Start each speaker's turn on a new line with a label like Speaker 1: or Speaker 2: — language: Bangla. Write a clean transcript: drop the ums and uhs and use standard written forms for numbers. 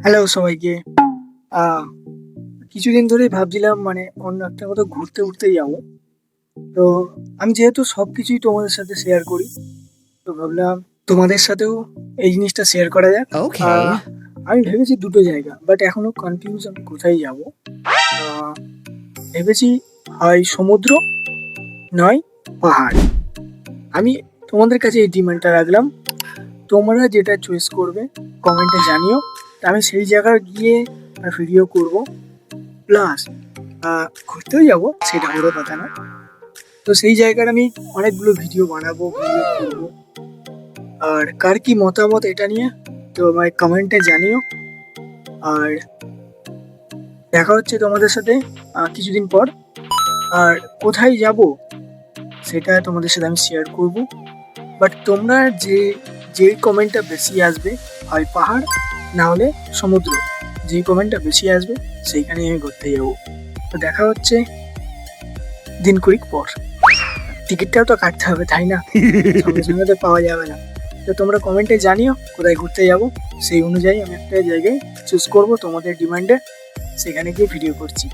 Speaker 1: হ্যালো সবাইকে। আহ, কিছুদিন ধরেই ভাবছিলাম মানে অন্য একটা কোথাও ঘুরতে উঠতে যাবো। তো আমি যেহেতু সবকিছুই তোমাদের সাথে শেয়ার করি, তো ভাবলাম তোমাদের সাথেও এই জিনিসটা শেয়ার করা যাক।
Speaker 2: Okay.
Speaker 1: আহ, আমি ভেবেছি দুটো জায়গা, বাট এখনো কনফিউজ আমি কোথায় যাব। ভেবেছি হয় সমুদ্র, নয় পাহাড়। আমি তোমাদের কাছে এই ডিমান্ডটা রাখলাম, তোমরা যেটা চয়েস করবে কমেন্টে জানিও। তা আমি সেই জায়গায় গিয়ে ভিডিও করব, প্লাস ঘুরতেও যাবো, সেটা বড় কথা না। তো সেই জায়গার আমি অনেকগুলো ভিডিও বানাবো, ভিডিও করবো। আর কার কি মতামত এটা নিয়ে, তো আমায় কমেন্টে জানিও। আর দেখা হচ্ছে তোমাদের সাথে কিছুদিন পর। আর কোথায় যাব সেটা তোমাদের সাথে আমি শেয়ার করব। বাট তোমরা যে কমেন্টটা বেশি আসবে, হয় পাহাড় না হলে সমুদ্র, যে কমেন্টটা বেশি আসবে সেইখানেই আমি ঘুরতে যাবো। তো দেখা হচ্ছে দিন কুড়িক পর। টিকিটটাও তো কাটতে হবে, তাই না? সঙ্গে সঙ্গে তো পাওয়া যাবে না। তো তোমরা কমেন্টে জানিও কোথায় ঘুরতে যাব, সেই অনুযায়ী আমি একটা জায়গায় চুজ করব তোমাদের ডিমান্ডে, সেখানে গিয়ে ভিডিও করছি।